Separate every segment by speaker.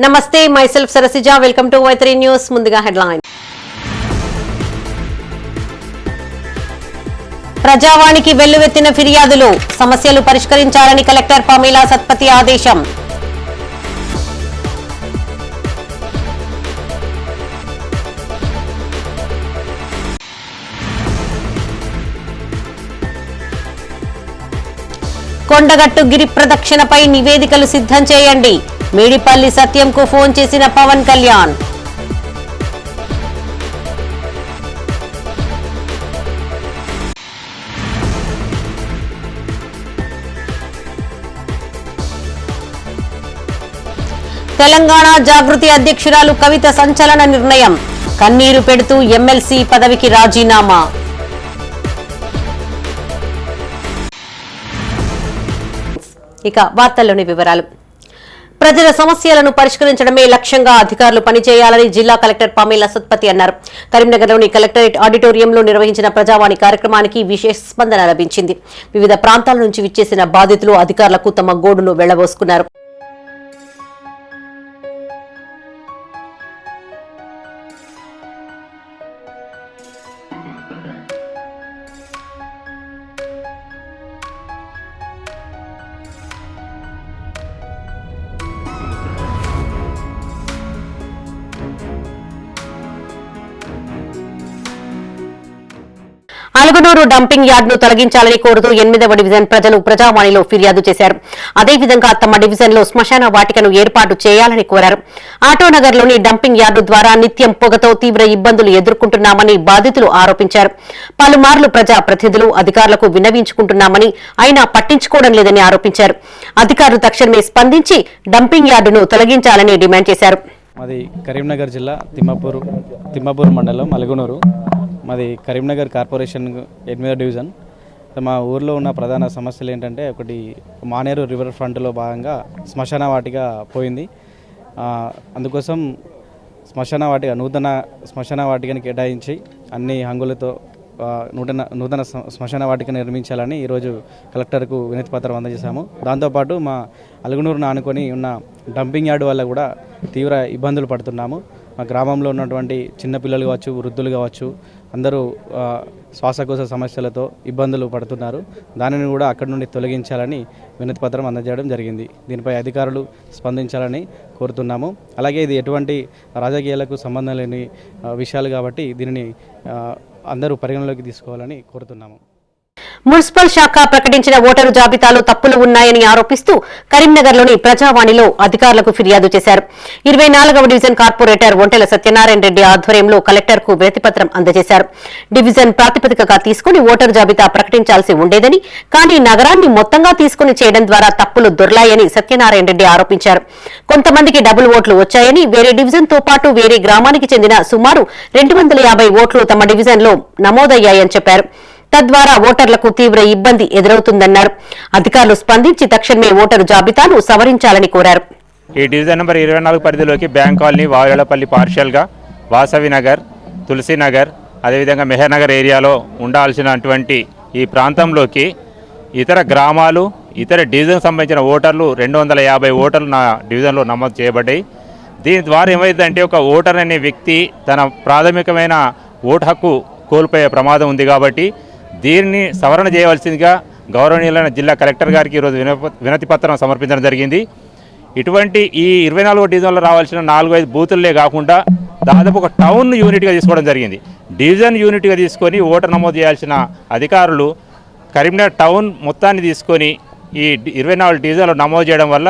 Speaker 1: నమస్తే, myself Sarasija. Welcome to Y3 News. ముందుగా headline. ప్రజావాణికి వెల్లువెత్తిన ఫిర్యాదులు, సమస్యలు పరిష్కరించాలని కలెక్టర్ పమేలా సత్పతి ఆదేశం. కొండగట్టు గిరి ప్రదక్షిణపై నివేదికలు సిద్ధం చేయండి. మేడిపల్లి సత్యంకు ఫోన్ చేసిన పవన్ కళ్యాణ్. తెలంగాణ జాగృతి అధ్యక్షురాలు కవిత సంచలన నిర్ణయం, కన్నీరు పెడుతూ ఎమ్మెల్సీ పదవికి రాజీనామా. ఇక వార్తల్లోని వివరాలు. ప్రజల సమస్యలను పరిష్కరించడమే లక్ష్యంగా అధికారులు పనిచేయాలని జిల్లా కలెక్టర్ పమేలా సత్పతి అన్నారు. కరీంనగర్లోని కలెక్టరేట్ ఆడిటోరియంలో నిర్వహించిన ప్రజావాణి కార్యక్రమానికి విశేష స్పందన లభించింది. వివిధ ప్రాంతాల నుంచి విచ్చేసిన బాధితులు అధికారులకు తమ గోడును వెళ్లబోసుకున్నారు. అలుగునూరు డంపింగ్ యార్డ్ ను తొలగించాలని కోరుతూ 8వ డివిజన్ ప్రజలు ప్రజావాణిలో ఫిర్యాదు చేశారు. అదేవిధంగా తమ డివిజన్ లో శ్మశాన వాటికను ఏర్పాటు చేయాలని కోరారు. ఆటోనగర్ లోని డంపింగ్ యార్డు ద్వారా నిత్యం పొగతో తీవ్ర ఇబ్బందులు ఎదుర్కొంటున్నామని బాధితులు ఆరోపించారు. పలుమార్లు ప్రజా ప్రతినిధులు అధికారులకు విన్నవించుకుంటున్నామని అయినా పట్టించుకోవడం లేదని ఆరోపించారు. అధికారులు తక్షణమే స్పందించి డంపింగ్ యార్డును తొలగించాలని డిమాండ్ చేశారు.
Speaker 2: మాది కరీంనగర్ జిల్లా తిమ్మాపూర్ మండలం అలుగునూరు. మాది కరీంనగర్ కార్పొరేషన్ 8వ డివిజన్. మా ఊర్లో ఉన్న ప్రధాన సమస్యలు ఏంటంటే, ఒకటి మానేరు రివర్ ఫ్రంట్లో భాగంగా శ్మశాన వాటిక పోయింది. అందుకోసం నూతన శ్మశాన వాటికని కేటాయించి అన్ని హంగులతో నూతన శ్మశాన వాటికను నిర్మించాలని ఈరోజు కలెక్టర్కు వినతి పత్రం అందజేశాము. దాంతోపాటు మా అలుగునూరును ఆనుకొని ఉన్న డంపింగ్ యార్డు వల్ల కూడా తీవ్ర ఇబ్బందులు పడుతున్నాము. మా గ్రామంలో ఉన్నటువంటి చిన్నపిల్లలు కావచ్చు, వృద్ధులు కావచ్చు, అందరూ శ్వాసకోశ సమస్యలతో ఇబ్బందులు పడుతున్నారు. దానిని కూడా అక్కడి నుండి తొలగించాలని వినతి పత్రం అందజేయడం జరిగింది. దీనిపై అధికారులు స్పందించాలని కోరుతున్నాము. అలాగే ఇది ఎటువంటి రాజకీయాలకు సంబంధం లేని విషయాలు కాబట్టి దీనిని అందరూ పరిగణలోకి తీసుకోవాలని కోరుతున్నాము.
Speaker 1: మున్సిపల్ శాఖ ప్రకటించిన ఓటరు జాబితాలో తప్పులు ఉన్నాయని ఆరోపిస్తూ కరీంనగర్లోని ప్రజావాణిలో అధికారులకు ఫిర్యాదు చేశారు. 24వ డివిజన్ కార్పొరేటర్ ఒంటెల సత్యనారాయణ రెడ్డి ఆధ్వర్యంలో కలెక్టర్కు వినతిపత్రం అందజేశారు. డివిజన్ ప్రాతిపదికగా తీసుకుని ఓటరు జాబితా ప్రకటించాల్సి ఉండేదని, కానీ నగరాన్ని మొత్తంగా తీసుకుని చేయడం ద్వారా తప్పులు దొర్లాయని సత్యనారాయణ రెడ్డి ఆరోపించారు. కొంతమందికి డబుల్ ఓట్లు వచ్చాయని, వేరే డివిజన్తో పాటు వేరే గ్రామానికి చెందిన సుమారు 250 ఓట్లు తమ డివిజన్లో నమోదయ్యాయని చెప్పారు. తద్వారా ఓటర్లకు తీవ్ర ఇబ్బంది ఎదురవుతుందన్నారు. అధికారులు స్పందించి తక్షణమే ఓటరు జాబితాను సవరించాలని కోరారు.
Speaker 3: ఈ డివిజన్ నెంబర్ 24 పరిధిలోకి బ్యాంక్ కాలనీ, వాయులపల్లి పార్షియల్గా, వాసవి నగర్, తులసీనగర్, అదేవిధంగా మెహర్నగర్ ఏరియాలో ఉండాల్సినటువంటి ఈ ప్రాంతంలోకి ఇతర గ్రామాలు, ఇతర డివిజన్కి సంబంధించిన ఓటర్లు 250 ఓటర్లు నా డివిజన్లో నమోదు చేయబడ్డాయి. దీని ద్వారా ఏమైందంటే, ఒక ఓటర్ అనే వ్యక్తి తన ప్రాథమికమైన ఓటు హక్కు కోల్పోయే ప్రమాదం ఉంది. కాబట్టి దీన్ని సవరణ చేయవలసిందిగా గౌరవనీయులైన జిల్లా కలెక్టర్ గారికి ఈరోజు వినతి పత్రం సమర్పించడం జరిగింది. ఇటువంటి ఈ 24వ డివిజన్లో రావాల్సిన 4-5 బూతులే కాకుండా దాదాపు ఒక టౌన్ యూనిట్గా తీసుకోవడం జరిగింది. డివిజన్ యూనిట్గా తీసుకొని ఓటర్ నమోదు చేయాల్సిన అధికారులు కరీంనగర్ టౌన్ మొత్తాన్ని తీసుకొని ఈ 24 డివిజన్లో నమోదు చేయడం వల్ల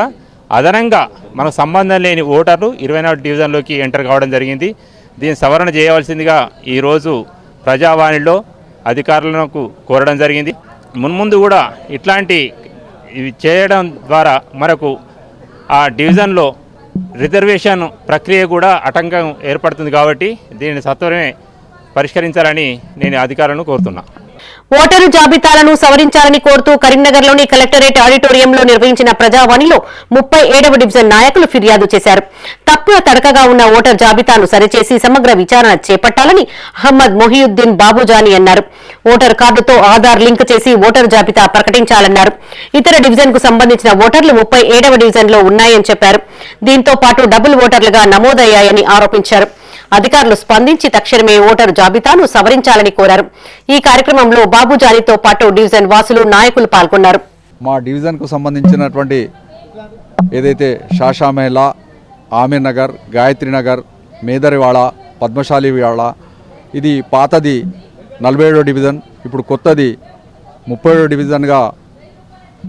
Speaker 3: అదనంగా మనకు సంబంధం లేని ఓటర్లు 24 డివిజన్లోకి ఎంటర్ కావడం జరిగింది. దీన్ని సవరణ చేయవలసిందిగా ఈరోజు ప్రజావాణిలో అధికారులకు కోరడం జరిగింది. మున్ముందు కూడా ఇట్లాంటి ఇవి చేయడం ద్వారా మనకు ఆ డివిజన్లో రిజర్వేషన్ ప్రక్రియ కూడా ఆటంకం ఏర్పడుతుంది. కాబట్టి దీనిని సత్వరమే పరిష్కరించాలని నేను అధికారులను కోరుతున్నా.
Speaker 1: ఓటరు జాబితాలను సవరించాలని కోరుతూ కరీంనగర్లోని కలెక్టరేట్ ఆడిటోరియంలో నిర్వహించిన ప్రజావాణిలో 37వ డివిజన్ నాయకులు ఫిర్యాదు చేశారు. తప్పుల తడకగా ఉన్న ఓటర్ జాబితాను సరిచేసి సమగ్ర విచారణ చేపట్టాలని అహ్మద్ మొహియుద్దీన్ బాబుజానీ అన్నారు. ఓటర్ కార్డుతో ఆధార్ లింక్ చేసి ఓటర్ జాబితా ప్రకటించాలన్నారు. ఇతర డివిజన్ కు సంబంధించిన ఓటర్లు 37వ డివిజన్ లో ఉన్నాయని చెప్పారు. దీంతో పాటు డబుల్ ఓటర్లుగా నమోదయ్యాయని ఆరోపించారు. అధికారులు స్పందించి తక్షణమే ఓటరు జాబితాను సవరించాలని కోరారు. ఈ కార్యక్రమంలో బాబుజానితో పాటు డివిజన్ వాసులు, నాయకులు పాల్గొన్నారు.
Speaker 4: మా డివిజన్కు సంబంధించినటువంటి ఏదైతే షాషామేలా, ఆమీర్ నగర్, గాయత్రి నగర్, మేదరివాడ, పద్మశాలివాడ, ఇది పాతది 47వ డివిజన్, ఇప్పుడు కొత్తది 30వ డివిజన్గా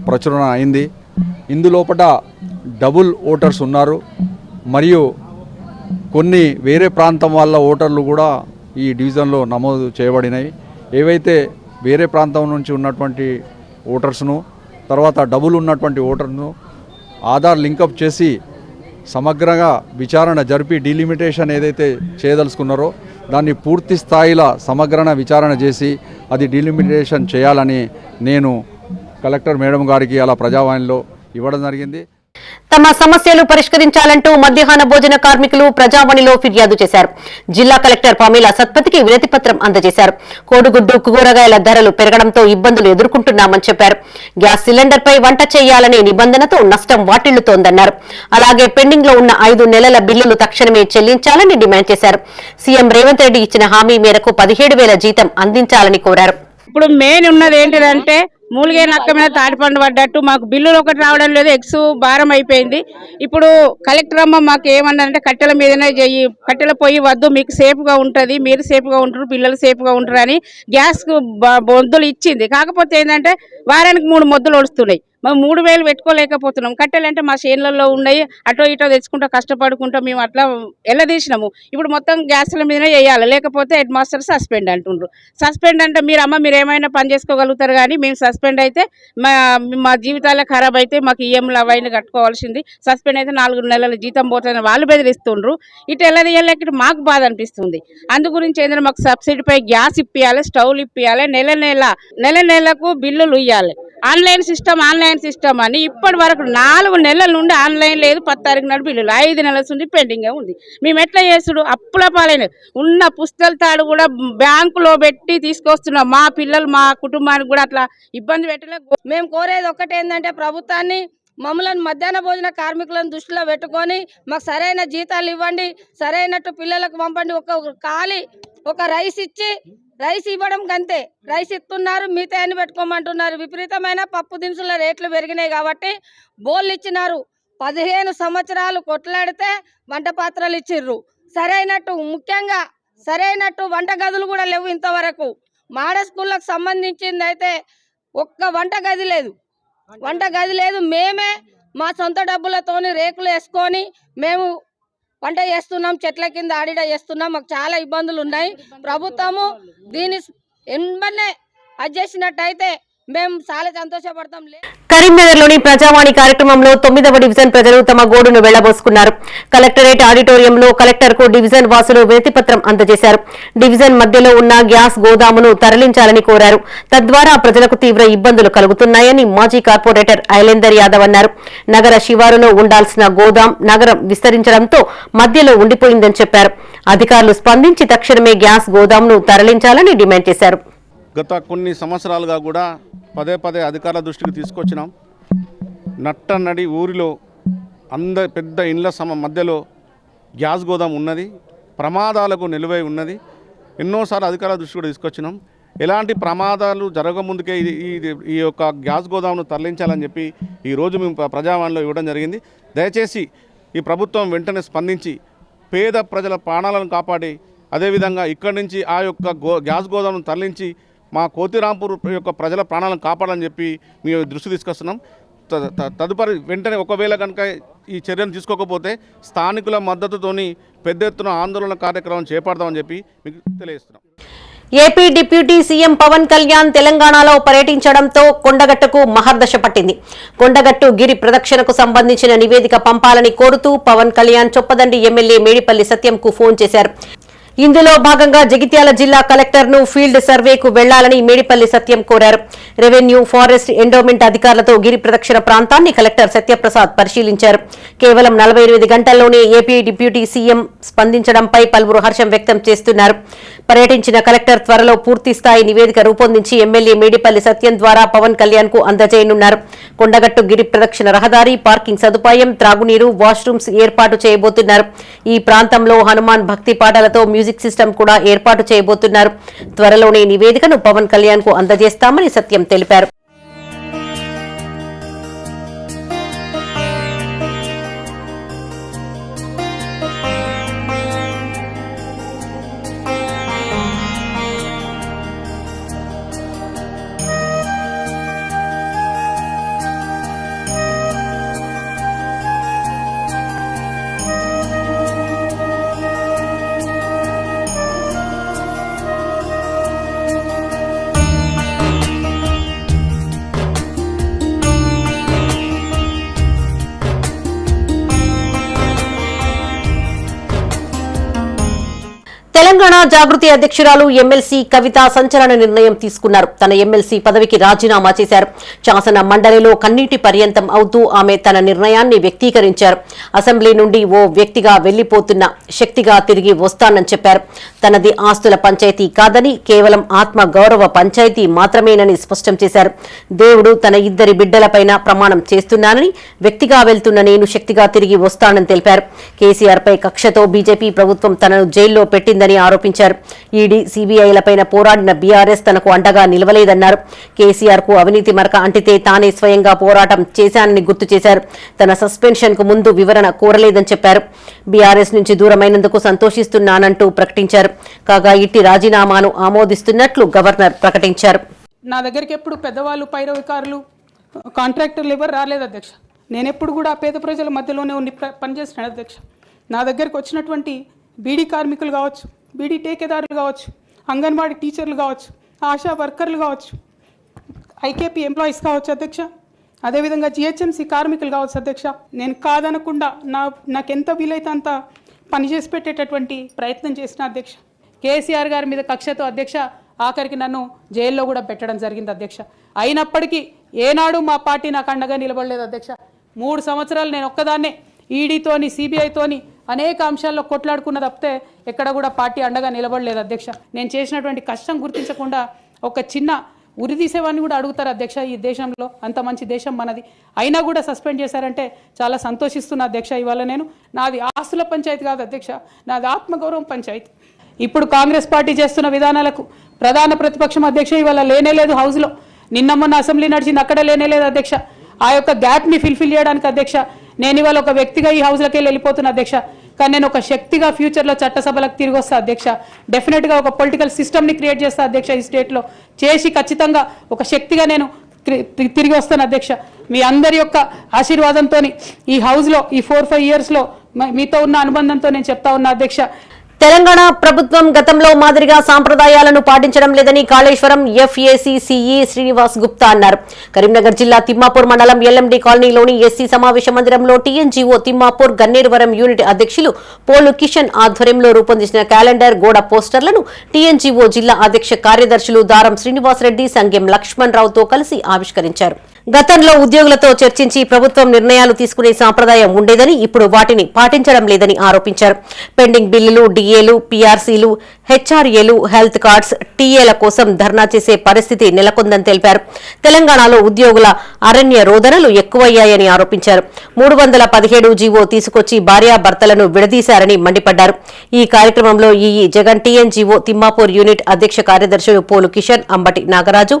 Speaker 4: ప్రచురణ అయింది. ఇందులోపట డబుల్ ఓటర్స్ ఉన్నారు మరియు కొన్ని వేరే ప్రాంతం వాళ్ళ ఓటర్లు కూడా ఈ డివిజన్లో నమోదు చేయబడినాయి. ఏవైతే వేరే ప్రాంతం నుంచి ఉన్నటువంటి ఓటర్స్ను, తర్వాత డబుల్ ఉన్నటువంటి ఓటర్ను ఆధార్ లింకప్ చేసి సమగ్రంగా విచారణ జరిపి డీలిమిటేషన్ ఏదైతే చేయదలుచుకున్నారో దాన్ని పూర్తి స్థాయిలో సమగ్ర విచారణ చేసి అది డీలిమిటేషన్ చేయాలని నేను కలెక్టర్ మేడం గారికి అలా ప్రజావాణిలో ఇవ్వడం జరిగింది.
Speaker 1: తమ సమస్యలు పరిష్కరించాలంటూ మధ్యాహ్న భోజన కార్మికులు ప్రజావాణిలో ఫిర్యాదు చేశారు. జిల్లా కలెక్టర్ పమీలా సత్పతికి వినతి పత్రం అందజేశారు. కోడిగుడ్డు, కూరగాయల ధరలు పెరగడంతో ఇబ్బందులు ఎదుర్కొంటున్నామని చెప్పారు. గ్యాస్ సిలిండర్పై వంట చేయాలనే నిబంధనతో నష్టం వాటిల్లుతోందన్నారు. అలాగే పెండింగ్ లో ఉన్న 5 నెలల బిల్లులు తక్షణమే చెల్లించాలని డిమాండ్ చేశారు. సీఎం రేవంత్ రెడ్డి ఇచ్చిన హామీ మేరకు 17,000 జీతం అందించాలని కోరారు.
Speaker 5: ఇప్పుడు మెయిన్ ఉన్నది ఏంటిదంటే మూలిగే నక్క మీద తాటిపండు పడ్డట్టు మాకు బిల్లులు ఒకటి రావడం లేదు, ఎక్స్ భారం అయిపోయింది. ఇప్పుడు కలెక్టర్ అమ్మ మాకు ఏమన్నారంటే కట్టెల మీదనే చెయ్యి, కట్టెల పొయ్యి వద్దు, మీకు సేఫ్గా ఉంటుంది, మీరు సేఫ్గా ఉంటారు, పిల్లలు సేఫ్గా ఉంటారు అని గ్యాస్ మొద్దులు ఇచ్చింది. కాకపోతే ఏంటంటే వారానికి 3 మొద్దులు వస్తున్నాయి. మేము 3,000 పెట్టుకోలేకపోతున్నాం. కట్టెలంటే మా చేనులలో ఉన్నాయి, అటో ఇటో తెచ్చుకుంటా కష్టపడుకుంటా మేము అట్లా ఎల్లదీసినాము. ఇప్పుడు మొత్తం గ్యాస్ల మీదనే వేయాలి, లేకపోతే హెడ్ మాస్టర్ సస్పెండ్ అంటుండ్రు. సస్పెండ్ అంటే మీరు ఏమైనా పని చేసుకోగలుగుతారు, కానీ మేము సస్పెండ్ అయితే మా జీవితాలే ఖరాబ్ అయితే మాకు ఈఎంలు అవన్నీ కట్టుకోవాల్సింది. సస్పెండ్ అయితే 4 నెలల జీతం పోతుందని వాళ్ళు బెదిరిస్తుండ్రు. ఇటు ఎల్లదీయలేక మాకు బాధ అనిపిస్తుంది. అందు గురించి ఏంటంటే మాకు సబ్సిడీపై గ్యాస్ ఇప్పియాలి, స్టవ్లు ఇప్పియాలి, నెల నెలకు బిల్లులు ఇవ్వాలి. ఆన్లైన్ సిస్టమ్ అని ఇప్పటి వరకు 4 నెలల నుండి ఆన్లైన్ లేదు. 10 తారీఖు నాడు బిల్లులు 5 నెలల నుండి పెండింగ్ ఉంది. మేము ఎట్లా చేసుడు? అప్పుల పాలైన ఉన్న పుస్తల తాడు కూడా బ్యాంకులో పెట్టి తీసుకొస్తున్నాం. మా పిల్లలు, మా కుటుంబానికి కూడా అట్లా ఇబ్బంది పెట్టలేదు.
Speaker 6: మేము కోరేది ఒక్కటేందంటే ప్రభుత్వాన్ని మమ్మల్ని మధ్యాహ్న భోజన కార్మికులను దృష్టిలో పెట్టుకొని మాకు సరైన జీతాలు ఇవ్వండి, సరైనట్టు పిల్లలకు పంపండి. ఒక రైస్ ఇచ్చి రైస్ ఇవ్వడం కంతే, రైస్ ఇస్తున్నారు, మిగతా అని పెట్టుకోమంటున్నారు. విపరీతమైన పప్పు దినుసుల రేట్లు పెరిగినాయి కాబట్టి బోళ్ళు ఇచ్చినారు. 15 సంవత్సరాలు కొట్లాడితే వంట పాత్రలు ఇచ్చిర్రు. ముఖ్యంగా సరైనట్టు వంట గదులు కూడా లేవు ఇంతవరకు. మాడ స్కూళ్ళకు సంబంధించింది అయితే ఒక్క వంట గది లేదు. మేమే మా సొంత డబ్బులతోని రేకులు వేసుకొని మేము వంట చేస్తున్నాం, చెట్ల కింద ఆడిడ చేస్తున్నాం. మాకు చాలా ఇబ్బందులు ఉన్నాయి. ప్రభుత్వము దీన్ని వెంబడే చేసినట్టయితే మేము చాలా సంతోషపడతాం.
Speaker 1: కరీంనగర్లోని ప్రజావాణి కార్యక్రమంలో 9వ డివిజన్ ప్రజలు తమ గోడును వెళ్లబోసుకున్నారు. కలెక్టరేట్ ఆడిటోరియంలో కలెక్టర్ కు డివిజన్ వాసులు వినతిపత్రం అందజేశారు. డివిజన్ మధ్యలో ఉన్న గ్యాస్ గోదామును తరలించాలని కోరారు. తద్వారా ప్రజలకు తీవ్ర ఇబ్బందులు కలుగుతున్నాయని మాజీ కార్పొరేటర్ ఐలేందర్ యాదవ్ అన్నారు. నగర శివారులో ఉండాల్సిన గోదాం నగరం విస్తరించడంతో మధ్యలో ఉండిపోయిందని చెప్పారు. అధికారులు స్పందించి తక్షణమే గ్యాస్ గోదాంను తరలించాలని డిమాండ్ చేశారు.
Speaker 7: గత కొన్ని సంవత్సరాలుగా కూడా పదే అధికారుల దృష్టికి తీసుకొచ్చినాం. నట్టనడి ఊరిలో పెద్ద ఇండ్ల మధ్యలో గ్యాస్ గోదాం ఉన్నది, ప్రమాదాలకు నిలువై ఉన్నది. ఎన్నోసార్లు అధికారుల దృష్టి కూడా తీసుకొచ్చినాం. ఎలాంటి ప్రమాదాలు జరగముందుకే ఈ యొక్క గ్యాస్ గోదాంను తరలించాలని చెప్పి ఈరోజు మేము ప్రజావాణిలో ఇవ్వడం జరిగింది. దయచేసి ఈ ప్రభుత్వం వెంటనే స్పందించి పేద ప్రజల ప్రాణాలను కాపాడి అదేవిధంగా ఇక్కడి నుంచి ఆ యొక్క గ్యాస్ గోదాంను తరలించి మా కోతిరాంపూర్ యొక్క ప్రజల ప్రాణాలను కాపాడాలని చెప్పి మేము దృష్టి తీసుకొస్తున్నాం. తదుపరి వెంటనే ఒకవేళ కనుక ఈ చర్యను తీసుకోకపోతే స్థానికుల మద్దతుతోని పెద్ద ఎత్తున ఆందోళన కార్యక్రమం చేపడదామని చెప్పి మీకు తెలియజేస్తున్నాం.
Speaker 1: AP deputy CM Pawan Kalyan తెలంగాణలో పర్యటించడంతో కొండగట్టుకు మహర్దశ పట్టింది. కొండగట్టు గిరి ప్రదక్షిణకు సంబంధించిన నివేదిక పంపాలని కోరుతూ పవన్ కళ్యాణ్ చొప్పదండి ఎమ్మెల్యే మేడిపల్లి సత్యంకు ఫోన్ చేశారు. ఇందులో భాగంగా జగిత్యాల జిల్లా కలెక్టర్ ను ఫీల్డ్ సర్వేకు వెళ్లాలని మేడిపల్లి సత్యం కోరారు. రెవెన్యూ, ఫారెస్ట్, ఎండోమెంట్ అధికారులతో గిరి ప్రదక్షిణ ప్రాంతాన్ని కలెక్టర్ సత్యప్రసాద్ పరిశీలించారు. కేవలం 48 గంటల్లోనే ఏపీ డిప్యూటీ సీఎం స్పందించడంపై పలువురు హర్షం వ్యక్తం చేస్తున్నారు. పర్యటించిన కలెక్టర్ త్వరలో పూర్తి స్థాయి నివేదిక రూపొందించి ఎమ్మెల్యే మేడిపల్లి సత్యం ద్వారా పవన్ కళ్యాణ్ కు అందజేయనున్నారు. కొండగట్టు గిరి ప్రదక్షిణ రహదారి, పార్కింగ్ సదుపాయం, త్రాగునీరు, వాష్రూమ్స్ ఏర్పాటు చేయబోతున్నారు. ఈ ప్రాంతంలో హనుమాన్ భక్తి పాటలతో మ్యూజిక్ సిస్టమ్ కూడా ఏర్పాటు చేయబోతున్నారు. త్వరలోనే నివేదికను పవన్ కళ్యాణ్ కు అందజేస్తామని సత్యం తెలిపారు. తెలంగాణ జాగృతి అధ్యక్షురాలు ఎమ్మెల్సీ కవిత సంచలన నిర్ణయం తీసుకున్నారు. తన ఎమ్మెల్సీ పదవికి రాజీనామా చేశారు. శాసన మండలిలో కన్నీటి పర్యంతం అవుతూ ఆమె తన నిర్ణయాన్ని వ్యక్తీకరించారు. అసెంబ్లీ నుండి ఓ వ్యక్తిగా వెళ్లిపోతున్న శక్తిగా తిరిగి వస్తానని చెప్పారు. తనది ఆస్తుల పంచాయతీ కాదని, కేవలం ఆత్మ గౌరవ పంచాయతీ మాత్రమేనని స్పష్టం చేశారు. దేవుడు తన 2 బిడ్డలపైన ప్రమాణం చేస్తున్నానని, వ్యక్తిగా వెళ్తున్న నేను శక్తిగా తిరిగి వస్తానని తెలిపారు. కేసీఆర్ పై కక్షతో బీజేపీ ప్రభుత్వం తనను జైల్లో పెట్టిందని ఆరోపించారు. ఈడీ, సీబీఐలపైన పోరాడిన బీఆర్ఎస్ తనకు అండగా నిలవలేదన్నారు. కేసీఆర్ కు అవినీతి మరక అంటితే తానే స్వయంగా పోరాటం చేశానని గుర్తు చేశారు. తన సస్పెన్షన్ కు ముందు వివరణ కోరలేదని చెప్పారు. బీఆర్ఎస్ నుంచి దూరమైనందుకు సంతోషిస్తున్నానంటూ ప్రకటించారు. కాగా ఇట్టి రాజీనామాను ఆమోదిస్తున్నట్లు గవర్నర్ ప్రకటించారు.
Speaker 8: నా దగ్గరికి ఎప్పుడు పెద్దవాళ్ళు, పైరవికారులు, కాంట్రాక్టర్లు ఎవరు రాలేదు అధ్యక్ష. నేను ఎప్పుడు కూడా పేద ప్రజల మధ్యలోనే ఉండి పనిచేస్తున్నాను అధ్యక్ష. నా దగ్గరికి వచ్చినటువంటి బీడీ కార్మికులు కావచ్చు, బీడీ టేకేదారులు కావచ్చు, అంగన్వాడీ టీచర్లు కావచ్చు, ఆశా వర్కర్లు కావచ్చు, ఐకేపీ ఎంప్లాయీస్ కావచ్చు అధ్యక్ష, అదేవిధంగా జిహెచ్ఎంసీ కార్మికులు కావచ్చు అధ్యక్ష. నేను కాదనకుండా నాకు ఎంత వీలైతే అంత పనిచేసి పెట్టేటటువంటి ప్రయత్నం చేసిన అధ్యక్ష. కేసీఆర్ గారి మీద కక్షతో అధ్యక్ష ఆఖరికి నన్ను జైల్లో కూడా పెట్టడం జరిగింది అధ్యక్ష. అయినప్పటికీ ఏనాడు మా పార్టీ నాకు అండగా నిలబడలేదు అధ్యక్ష. 3 సంవత్సరాలు నేను ఒక్కదాన్నే ఈడీతోని, సిబిఐతోని అనేక అంశాల్లో కొట్లాడుకున్న తప్పితే ఎక్కడ కూడా పార్టీ అండగా నిలబడలేదు అధ్యక్ష. నేను చేసినటువంటి కష్టం గుర్తించకుండా ఒక చిన్న ఉరిదీసేవాన్ని కూడా అడుగుతారు అధ్యక్ష. ఈ దేశంలో అంత మంచి దేశం మనది, అయినా కూడా సస్పెండ్ చేశారంటే చాలా సంతోషిస్తున్నా అధ్యక్ష. ఇవాళ నాది ఆస్తుల పంచాయతీ కాదు అధ్యక్ష, నాది ఆత్మగౌరవం పంచాయతీ. ఇప్పుడు కాంగ్రెస్ పార్టీ చేస్తున్న విధానాలకు ప్రధాన ప్రతిపక్షం అధ్యక్ష ఇవాళ లేనేలేదు హౌస్లో. నిన్న మొన్న అసెంబ్లీ నడిచింది, అక్కడ లేనేలేదు అధ్యక్ష. ఆ యొక్క గ్యాప్ని ఫిల్ఫిల్ చేయడానికి అధ్యక్ష నేను ఇవాళ ఒక వ్యక్తిగా ఈ హౌస్లోకి వెళ్ళిపోతున్నా అధ్యక్ష. కానీ నేను ఒక శక్తిగా ఫ్యూచర్లో చట్టసభలకు తిరిగి వస్తా అధ్యక్ష. డెఫినెట్గా ఒక పొలిటికల్ సిస్టమ్ని క్రియేట్ చేస్తా అధ్యక్ష. ఈ స్టేట్లో చేసి ఖచ్చితంగా ఒక శక్తిగా నేను తిరిగి వస్తాను అధ్యక్ష. మీ అందరి యొక్క ఆశీర్వాదంతో ఈ హౌస్లో ఈ 4-5 ఇయర్స్లో మీతో ఉన్న అనుబంధంతో నేను చెప్తా ఉన్నా అధ్యక్ష.
Speaker 1: తెలంగాణ ప్రభుత్వం గతంలో మాదిరిగా సాంప్రదాయాలను పాటించడం లేదని కాళేశ్వరం ఎఫ్ఏసీ సీఈ శ్రీనివాస్ గుప్తా అన్నారు. కరీంనగర్ జిల్లా తిమ్మాపూర్ మండలం ఎల్ఎండి కాలనీలోని ఎస్సీ సమావేశ మందిరంలో టీఎన్జీఓ తిమ్మాపూర్ గన్నేరువరం యూనిట్ అధ్యక్షులు పోలు కిషన్ ఆధ్వర్యంలో రూపొందించిన క్యాలెండర్, గోడ పోస్టర్లను టీఎన్జీఓ జిల్లా అధ్యక్ష కార్యదర్శులు దారం శ్రీనివాసరెడ్డి, సంగెం లక్ష్మణ్ రావుతో కలిసి ఆవిష్కరించారు. గతంలో ఉద్యోగులతో చర్చించి ప్రభుత్వం నిర్ణయాలు తీసుకునే సాంప్రదాయం ఉండేదని, ఇప్పుడు వాటిని పాటించడం లేదని ఆరోపించారు. పెండింగ్ బిల్లులు, డిఏలు, పీఆర్సీలు, హెచ్ఆర్ఏలు, హెల్త్ కార్డ్స్, టీఏల కోసం ధర్నా చేసే పరిస్థితి నెలకొందని తెలిపారు. తెలంగాణలో ఉద్యోగుల అరణ్య రోదనలు ఎక్కువయ్యాయని ఆరోపించారు. 317 జీవో తీసుకొచ్చి భార్యాభర్తలను విడదీశారని మండిపడ్డారు. ఈ కార్యక్రమంలో EE Jagan, TNGO Thimmapur unit అధ్యక్ష కార్యదర్శులు పోలు కిషన్, అంబటి నాగరాజు,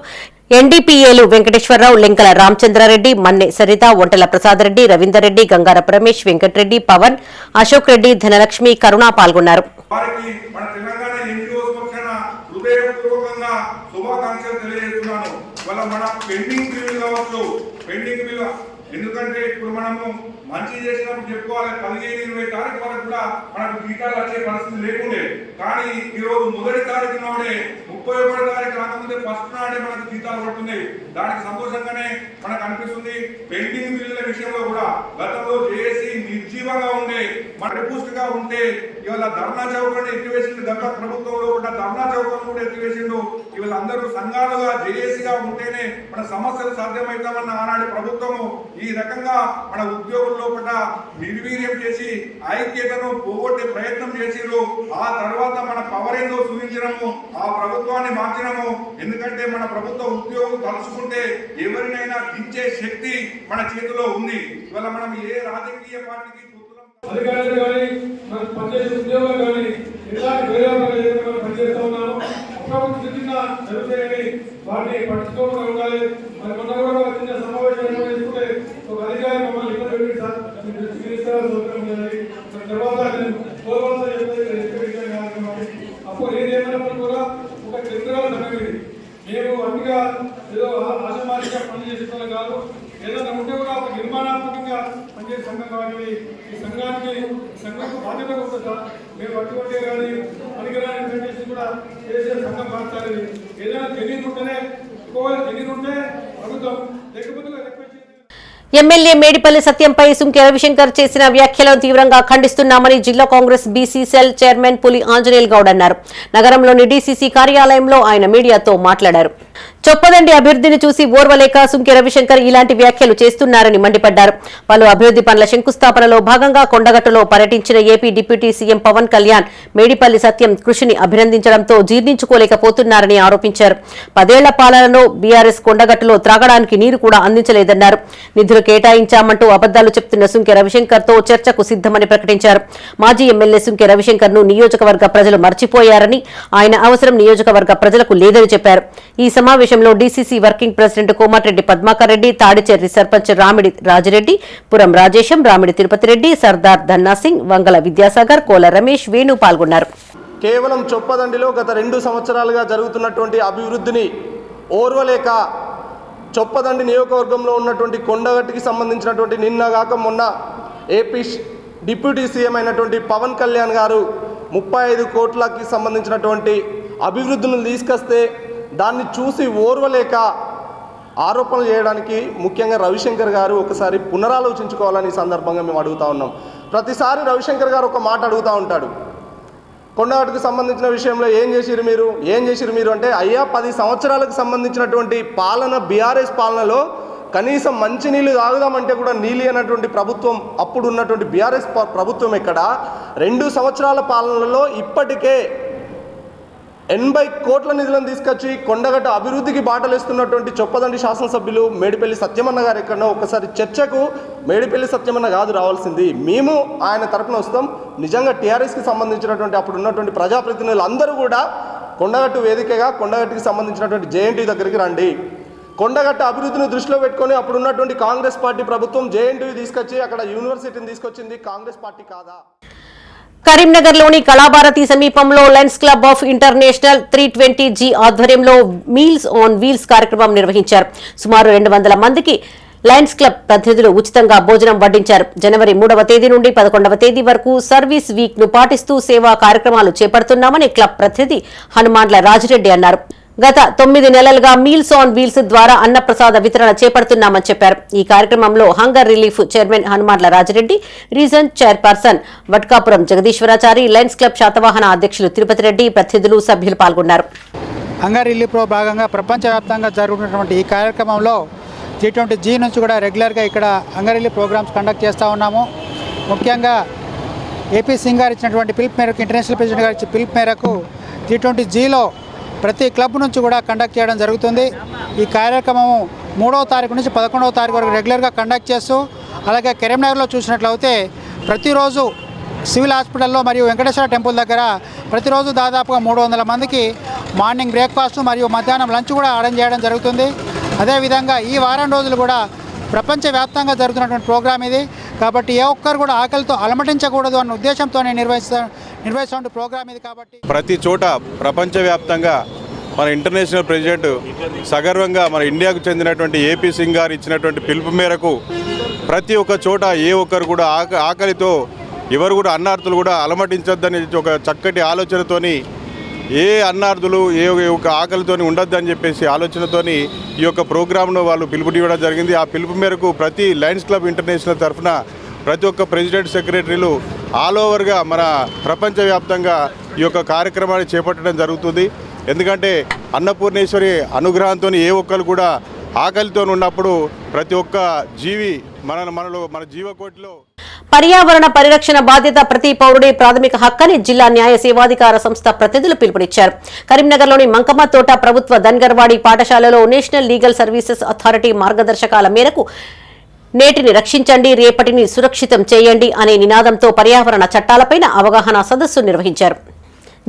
Speaker 1: ఎన్డీపీఏలు వెంకటేశ్వరరావు, లెంకల రామచంద్రారెడ్డి, మన్నె సరిత, ఒంటల ప్రసాద్ రెడ్డి, రవీందర్ రెడ్డి, గంగార రమేష్, వెంకటరెడ్డి, పవన్, అశోక్ రెడ్డి, ధనలక్ష్మి, కరుణ పాల్గొన్నారు.
Speaker 9: ఎందుకంటే ఇప్పుడు మనము మంచి చేసినప్పుడు చెప్పుకోవాలి 15-20 తారీఖు వరకు కూడా మనకు జీతాలు వచ్చే పరిస్థితి లేకుండే. కానీ ఈరోజు మొదటి తారీఖు నాడే 31వ తారీఖు రాకముందే ఫస్ట్ నాడే మనకు జీతాలు పడుతున్నాయి. దానికి సంతోషంగానే మనకు అనిపిస్తుంది. పెండింగ్ బిల్లుల విషయంలో కూడా గతంలో జేఏసీ నిర్జీవంగా ఉండే మరిపూష్టిగా ఉంటే ఇవాళ ధర్నా చౌకని ఎత్తివేసిండు. గత ప్రభుత్వంలో కూడా ధర్నా చౌకను కూడా ఎత్తివేసిండు. ఇవాళ అందరూ సంఘాలుగా జేఏసీగా ఉంటేనే మన సమస్యలు సాధ్యమవుతామన్న ఆనాటి ప్రభుత్వము ఈ రకంగా మన ఉద్యోగుల్లో కూడా నిర్వీర్యం చేసి ఐక్యతను పోగొట్టే ప్రయత్నం చేసిరు. ఆ తర్వాత మన పవర్ ఏందో చూపించడము, ఆ ప్రభుత్వాన్ని మార్చడము. ఎందుకంటే మన ప్రభుత్వ ఉద్యోగులు తలుచుకుంటే ఎవరినైనా దించే శక్తి మన చేతిలో ఉంది. ఇవాళ మనం ఏ రాజకీయ పార్టీకి
Speaker 10: అధికారులు కానీ మనకు పనిచేసే ఉద్యోగులు కానీ ఇలాంటి వేరే మనం పనిచేస్తూ ఉన్నాము. అప్పుడప్పుడు చిన్న జరుగుతాయని వాటిని పట్టించుకోకుండా ఉండాలి. మరి మొన్న కూడా చిన్న సమావేశం చేసుకుంటే ఒక అధికారి మమ్మల్ని ఇబ్బంది పెట్టి సార్ తర్వాత అప్పుడు ఏదేమైనప్పుడు కూడా ఒక చంద్రాల సంఘం ఇది. మేము అతిగా ఏదో ఆశమారిగా పనిచేస్తున్నా కాదు, ఏదైనా ఉంటే కూడా ఒక నిర్మాణాత్మకంగా పనిచేసే సంఘం కాబట్టి ఈ సంఘానికి బాధ్యత ఉంటుంది సార్. మేము అటువంటి కానీ పనికిరాని పనిచేసి కూడా చేసే సంఘం మార్చాలి. ఏదైనా తెలియదు ఉంటేనే తెలియదు ఉంటే ప్రభుత్వం లేకపోతే
Speaker 1: ఎమ్మెల్యే మేడిపల్లి సత్యంపై సుంకె రవిశంకర్ చేసిన వ్యాఖ్యలను తీవ్రంగా ఖండిస్తున్నామని జిల్లా కాంగ్రెస్ బీసీ సెల్ చైర్మన్ పులి ఆంజనేయులు గౌడ్ అన్నారు. నగరంలోని డీసీసీ కార్యాలయంలో ఆయన మీడియాతో మాట్లాడారు. చొప్పదండి అభివృద్ధిని చూసి ఓర్వలేక సుంకె రవిశంకర్ ఇలాంటి వ్యాఖ్యలు చేస్తున్నారని మండిపడ్డారు. పలు అభివృద్ధి పనుల శంకుస్థాపనలో భాగంగా కొండగట్టులో పర్యటించిన AP deputy CM Pawan Kalyan Medipalli Satyam కృషిని అభినందించడంతో జీర్ణించుకోలేకపోతున్నారని ఆరోపించారు. 10 ఏళ్ల పాలనలో బీఆర్ఎస్ కొండగట్టులో త్రాగడానికి నీరు కూడా అందించలేదన్నారు. నిధులు కేటాయించామంటూ అబద్దాలు చెప్తున్న సుంకె రవిశంకర్ తో చర్చకు సిద్దమని ప్రకటించారు. మాజీ ఎమ్మెల్యే సుంకె రవిశంకర్ ను నియోజకవర్గ ప్రజలు మర్చిపోయారని, ఆయన అవసరం నియోజకవర్గ ప్రజలకు లేదని చెప్పారు. ఈ సమావేశంలో DCC working president Komatireddy Padmakar Reddy, Tadicherri sarpanch Ramidi Rajireddy, Puram Rajesham, Ramidi Tirupati Reddy, Sardar Dhanna Singh, Vangala Vidyasagar, Kola Ramesh, Venu పాల్గొన్నారు.
Speaker 11: కేవలం చొప్పదండిలో గత 2 సంవత్సరాలుగా జరుగుతున్నటువంటి అభివృద్ధిని ఓర్వలేక చొప్పదండి నియోజకవర్గంలో ఉన్నటువంటి కొండగట్టుకి సంబంధించినటువంటి నిన్నగాక మొన్న ఏపీ డిప్యూటీ సీఎం అయినటువంటి పవన్ కళ్యాణ్ గారు 35 కోట్లకి సంబంధించినటువంటి అభివృద్ధిని తీసుకొస్తే దాన్ని చూసి ఓర్వలేక ఆరోపణలు చేయడానికి ముఖ్యంగా రవిశంకర్ గారు ఒకసారి పునరాలోచించుకోవాలని ఈ సందర్భంగా మేము అడుగుతూ ఉన్నాం. ప్రతిసారి రవిశంకర్ గారు ఒక మాట అడుగుతూ ఉంటాడు, కొండగట్టుకు సంబంధించిన విషయంలో ఏం చేసిరు మీరు అంటే, అయ్యా 10 సంవత్సరాలకు సంబంధించినటువంటి పాలన బీఆర్ఎస్ పాలనలో కనీసం మంచినీళ్ళు తాగుదామంటే కూడా నీళ్ళు అన్నటువంటి ప్రభుత్వం అప్పుడు ఉన్నటువంటి బీఆర్ఎస్ ప్రభుత్వం ఎక్కడ 2 సంవత్సరాల పాలనలో ఇప్పటికే 80 కోట్ల నిధులను తీసుకొచ్చి కొండగట్టు అభివృద్ధికి బాటలేస్తున్నటువంటి చొప్పదండి శాసనసభ్యులు మేడిపల్లి సత్యమన్న గారు ఎక్కడో ఒకసారి చర్చకు మేడిపల్లి సత్యమన్న కాదు రావాల్సింది, మేము ఆయన తరపున వస్తాం. నిజంగా టీఆర్ఎస్కి సంబంధించినటువంటి అప్పుడు ఉన్నటువంటి ప్రజాప్రతినిధులు అందరూ కూడా కొండగట్టు వేదికగా కొండగట్టుకి సంబంధించినటువంటి జేఎన్టీ దగ్గరికి రండి. కొండగట్టు అభివృద్ధిని దృష్టిలో పెట్టుకొని అప్పుడు ఉన్నటువంటి కాంగ్రెస్ పార్టీ ప్రభుత్వం జేఎన్టీ తీసుకొచ్చి అక్కడ యూనివర్సిటీని తీసుకొచ్చింది కాంగ్రెస్ పార్టీ కాదా?
Speaker 1: కరీంనగర్లోని కళాభారతి సమీపంలో Lions club of international 320G ఆధ్వర్యంలో మీల్స్ ఆన్ వీల్స్ కార్యక్రమం నిర్వహించారు. సుమారు 200 మందికి లయన్స్ క్లబ్ ప్రతినిధులు ఉచితంగా భోజనం వడ్డించారు. జనవరి 3వ తేదీ నుండి 11వ తేదీ వరకు సర్వీస్ వీక్ ను పాటిస్తూ సేవా కార్యక్రమాలు చేపడుతున్నామని క్లబ్ ప్రతినిధి హనుమాన్ల రాజిరెడ్డి అన్నారు. గత 9 నెలలుగా మీల్స్ ఆన్ వీల్స్ ద్వారా అన్నప్రసాద వితరణ చేపడుతున్నామని చెప్పారు. ఈ కార్యక్రమంలో hunger relief chairman Hanumanla Rajireddy, region chairperson Vatkapuram Jagadishwarachari, lions club Satavahana అధ్యక్షులు తిరుపతి రెడ్డి, ప్రతినిధులు, సభ్యులు పాల్గొన్నారు.
Speaker 12: హంగర్ రిలీఫ్లో భాగంగా ప్రపంచవ్యాప్తంగా జరుగుతున్నటువంటి ఈ కార్యక్రమంలో G20G నుంచి కూడా రెగ్యులర్గా ఇక్కడ హంగర్ రిలీఫ్ ప్రోగ్రామ్స్ కండక్ట్ చేస్తూ ఉన్నాము. ముఖ్యంగా ఏపీ సింగ్ గారు ఇచ్చినటువంటి పిలుపు మేరకు, ఇంటర్నేషనల్ ప్రెసిడెంట్ గారు ఇచ్చిన పిలుపు మేరకు G20Gలో ప్రతి క్లబ్ నుంచి కూడా కండక్ట్ చేయడం జరుగుతుంది. ఈ కార్యక్రమం 3వ తారీఖు నుంచి 11వ తారీఖు వరకు రెగ్యులర్గా కండక్ట్ చేస్తూ, అలాగే కరీంనగర్లో చూసినట్లయితే ప్రతిరోజు సివిల్ హాస్పిటల్లో మరియు వెంకటేశ్వర టెంపుల్ దగ్గర ప్రతిరోజు దాదాపుగా 300 మందికి మార్నింగ్ బ్రేక్ఫాస్ట్ మరియు మధ్యాహ్నం లంచ్ కూడా అరేంజ్ చేయడం జరుగుతుంది. అదేవిధంగా ఈ వారం రోజులు కూడా ప్రపంచవ్యాప్తంగా జరుగుతున్నటువంటి ప్రోగ్రాం ఇది. కాబట్టి ఏ ఒక్కరు కూడా ఆకలితో అలమటించకూడదు అన్న ఉద్దేశంతోనే నిర్వహిస్తున్న ప్రోగ్రాం ఇది. కాబట్టి
Speaker 13: ప్రతి చోట ప్రపంచవ్యాప్తంగా మన ఇంటర్నేషనల్ ప్రెసిడెంట్ సగర్వంగా మన ఇండియాకు చెందినటువంటి ఏపీ సింగ్ గారు ఇచ్చినటువంటి పిలుపు మేరకు ప్రతి ఒక్క చోట ఏ ఒక్కరు కూడా ఆకలితో ఎవరు కూడా అన్నార్థులు కూడా అలమటించొద్దని ఒక చక్కటి ఆలోచనతోని ఏ అన్నార్థులు ఏ ఒక ఆకలితోని ఉండొద్దని చెప్పేసి ఆలోచనతోని ఈ యొక్క ప్రోగ్రామ్ను వాళ్ళు పిలుపునివ్వడం జరిగింది. ఆ పిలుపు మేరకు ప్రతి లయన్స్ క్లబ్ ఇంటర్నేషనల్ తరఫున ప్రతి ఒక్క ప్రెసిడెంట్ సెక్రటరీలు ఆల్ ఓవర్గా మన ప్రపంచవ్యాప్తంగా ఈ యొక్క కార్యక్రమాన్ని చేపట్టడం జరుగుతుంది. ఎందుకంటే అన్నపూర్ణేశ్వరి అనుగ్రహంతో ఏ ఒక్కరు కూడా ఆకలితో ఉన్నప్పుడు ప్రతి ఒక్క జీవి మన జీవకోటిలో
Speaker 1: పర్యావరణ పరిరక్షణ బాధ్యత ప్రతి పౌరుడి ప్రాథమిక హక్కని జిల్లా న్యాయ సేవాధికార సంస్థ ప్రతినిధులు పిలుపునిచ్చారు. కరీంనగర్లోని మంకమ్మ తోట ప్రభుత్వ ధన్గర్వాడి పాఠశాలలో నేషనల్ లీగల్ సర్వీసెస్ అథారిటీ మార్గదర్శకాల మేరకు నేటిని రక్షించండి, రేపటిని సురక్షితం చేయండి అనే నినాదంతో పర్యావరణ చట్టాలపైన అవగాహన సదస్సు నిర్వహించారు.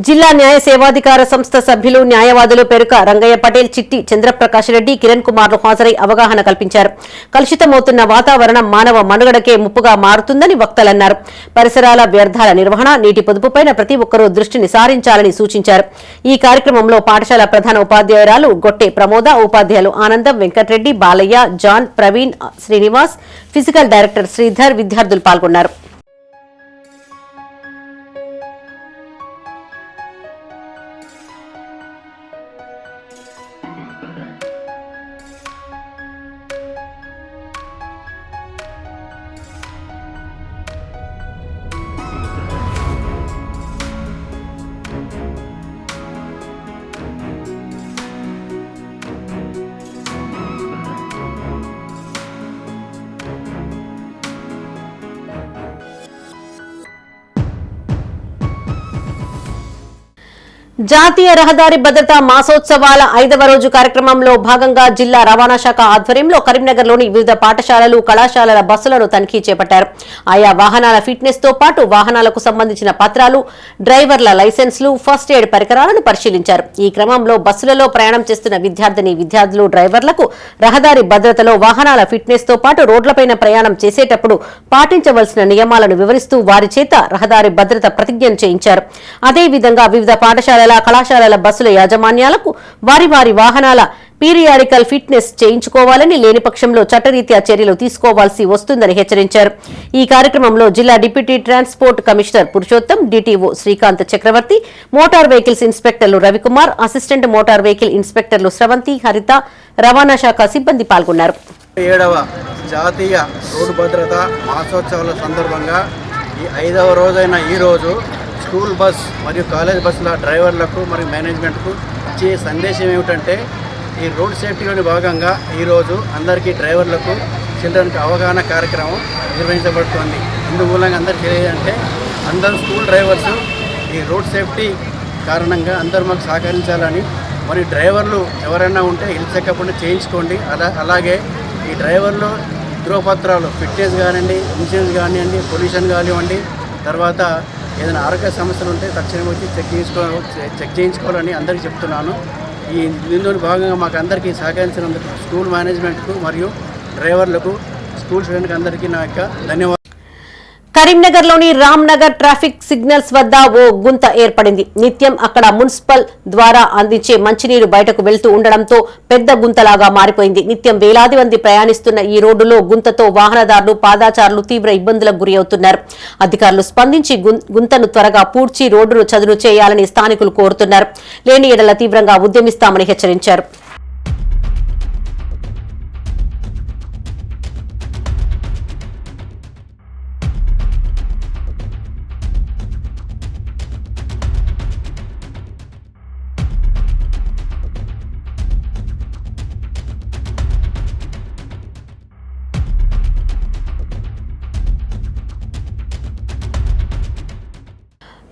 Speaker 1: జిల్లా న్యాయ సేవాధికార సంస్థ సభ్యులు న్యాయవాదులు పెరుక రంగయ్య పటేల్, చిట్టి చంద్రప్రకాష్ రెడ్డి, కిరణ్ కుమార్లు హాజరై అవగాహన కల్పించారు. కలుషితమవుతున్న వాతావరణం మానవ మనుగడకే ముప్పుగా మారుతుందని వక్తలన్నారు. పరిసరాల వ్యర్థాల నిర్వహణ, నీటి పొదుపుపైన ప్రతి ఒక్కరూ దృష్టిని సారించాలని సూచించారు. ఈ కార్యక్రమంలో పాఠశాల ప్రధాన ఉపాధ్యాయురాలు గొట్టె ప్రమోద, ఉపాధ్యాయులు Anandam, Venkata Reddy, Balayya, John, Praveen, Srinivas, physical director Sridhar, విద్యార్థులు పాల్గొన్నారు. జాతీయ రహదారి భద్రతా మాసోత్సవాల 5వ రోజు కార్యక్రమంలో భాగంగా జిల్లా రవాణా శాఖ ఆధ్వర్యంలో కరీంనగర్లోని వివిధ పాఠశాలలు, కళాశాలల బస్సులను తనిఖీ చేపట్టారు. ఆయా వాహనాల ఫిట్నెస్ తో పాటు వాహనాలకు సంబంధించిన పత్రాలు, డ్రైవర్ల లైసెన్సులు, ఫస్ట్ ఎయిడ్ పరికరాలను పరిశీలించారు. ఈ క్రమంలో బస్సులలో ప్రయాణం చేస్తున్న విద్యార్థులు, డ్రైవర్లకు రహదారి భద్రతలో వాహనాల ఫిట్నెస్ తో పాటు రోడ్లపైన ప్రయాణం చేసేటప్పుడు పాటించవలసిన నియమాలను వివరిస్తూ వారి చేత రహదారి భద్రత ప్రతిజ్ఞను చేయించారు. అదేవిధంగా వివిధ పాఠశాలల, కళాశాలల బస్సుల యాజమాన్యాలకు వారి వాహనాల పీరియాడికల్ ఫిట్నెస్ చేయించుకోవాలని, లేని పక్షంలో చట్టరీత్యా చర్యలు తీసుకోవాల్సి వస్తుందని హెచ్చరించారు. ఈ కార్యక్రమంలో జిల్లా deputy transport commissioner Purushottam, DTO Srikanth Chakravarthy, motor vehicles ఇన్స్పెక్టర్లు రవికుమార్, అసిస్టెంట్ మోటార్ వెహికల్ ఇన్స్పెక్టర్లు స్రవంతి, హరిత, రవాణా శాఖ సిబ్బంది పాల్గొన్నారు.
Speaker 14: 7వ జాతీయ రోడ్డు భద్రత మాసోత్సవాల సందర్భంగా ఈ 5వ రోజైన ఈరోజు స్కూల్ బస్ మరియు కాలేజ్ బస్సుల డ్రైవర్లకు మరియు మేనేజ్మెంట్కు ఇచ్చే సందేశం ఏమిటంటే, ఈ రోడ్ సేఫ్టీలోని భాగంగా ఈరోజు అందరికీ డ్రైవర్లకు, చిల్డ్రన్కి అవగాహన కార్యక్రమం నిర్వహించబడుతుంది. ఇందుమూలంగా అందరికీ తెలియదంటే, అందరూ స్కూల్ డ్రైవర్స్ ఈ రోడ్ సేఫ్టీ కారణంగా అందరూ మాకు సహకరించాలని, మరి డ్రైవర్లు ఎవరైనా ఉంటే ఇల్ చెకప్ చేయించుకోండి. అలాగే ఈ డ్రైవర్లు ధృవపత్రాలు, ఫిట్నెస్ కానివ్వండి, ఇన్సూరెన్స్ కానివ్వండి, పొల్యూషన్ కానివ్వండి, తర్వాత ఏదైనా ఆరోగ్య సమస్యలు ఉంటే తక్షణం వచ్చి చెక్ చేయించుకోవాలని అందరికీ చెప్తున్నాను. ఈ దీనిలోని భాగంగా మాకు అందరికీ సహకరించినందుకు స్కూల్ మేనేజ్మెంట్కు మరియు డ్రైవర్లకు, స్కూల్ స్టూడెంట్కి అందరికీ నా యొక్క ధన్యవాదాలు.
Speaker 1: కరీంనగర్లోని రామ్నగర్ ట్రాఫిక్ సిగ్నల్స్ వద్ద ఓ గుంత ఏర్పడింది. నిత్యం అక్కడ మున్సిపల్ ద్వారా అందించే మంచినీరు బయటకు వెళ్తూ ఉండడంతో పెద్ద గుంతలాగా మారిపోయింది. నిత్యం వేలాది మంది ప్రయాణిస్తున్న ఈ రోడ్డులో గుంతతో వాహనదారులు, పాదాచారులు తీవ్ర ఇబ్బందులకు గురి అవుతున్నారు. అధికారులు స్పందించి గుంతను త్వరగా పూడ్చి రోడ్డును చదును చేయాలని స్థానికులు కోరుతున్నారు. లేని ఎడల తీవ్రంగా ఉద్యమిస్తామని హెచ్చరించారు.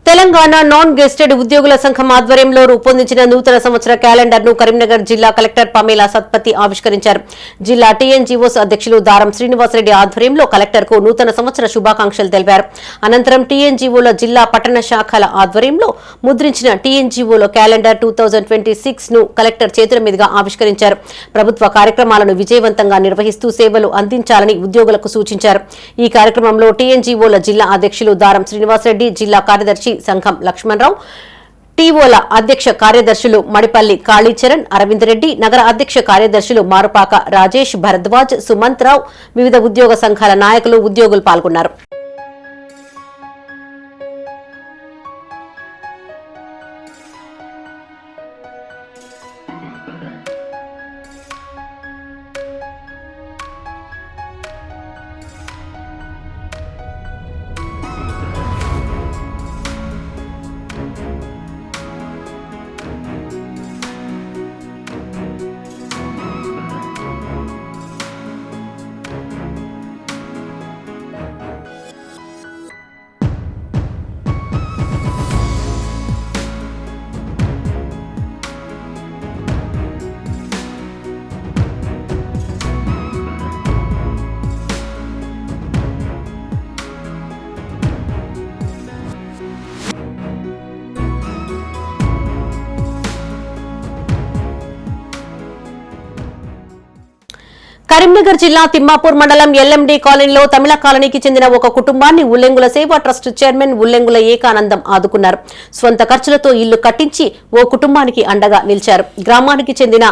Speaker 1: తెలంగాణ నాన్ గెస్టెడ్ ఉద్యోగుల సంఘం ఆధ్వర్యంలో రూపొందించిన నూతన సంవత్సర క్యాలెండర్ ను కరీంనగర్ జిల్లా కలెక్టర్ పమేలా సత్పతి ఆవిష్కరించారు. జిల్లా టీఎన్జీఓస్ అధ్యక్షులు దారం శ్రీనివాసరెడ్డి ఆధ్వర్యంలో కలెక్టర్ కు నూతన సంవత్సర శుభాకాంక్షలు తెలిపారు. అనంతరం టీఎన్జీఓల జిల్లా పట్టణ శాఖల ఆధ్వర్యంలో ముద్రించిన టీఎన్జీఓల క్యాలెండర్ 2026 ను కలెక్టర్ చేతుల మీదుగా ఆవిష్కరించారు. ప్రభుత్వ కార్యక్రమాలను విజయవంతంగా నిర్వహిస్తూ సేవలు అందించాలని ఉద్యోగులకు సూచించారు. ఈ కార్యక్రమంలో టీఎన్జీఓల జిల్లా అధ్యక్షులు దారం శ్రీనివాసరెడ్డి, జిల్లా కార్యదర్శి సంఘం లక్ష్మణరావు, టీఓల అధ్యక్ష కార్యదర్శులు మడిపల్లి కాళీచరణ్, అరవింద్ రెడ్డి, నగర అధ్యక్ష కార్యదర్శులు మారుపాక రాజేష్, భరద్వాజ్, సుమంత్ రావు, వివిధ ఉద్యోగ సంఘాల నాయకులు, ఉద్యోగులు పాల్గొన్నారు. కరీంనగర్ జిల్లా తిమ్మాపూర్ మండలం ఎల్ఎండి కాలనీలో తమిళ కాలనీకి చెందిన ఒక కుటుంబాన్ని ఉల్లెంగుల సేవా ట్రస్ట్ చైర్మన్ ఉల్లెంగుల ఏకానందం ఆదుకున్నారు. స్వంత ఖర్చులతో ఇల్లు కట్టించి ఓ కుటుంబానికి అండగా నిలిచారు. గ్రామానికి చెందిన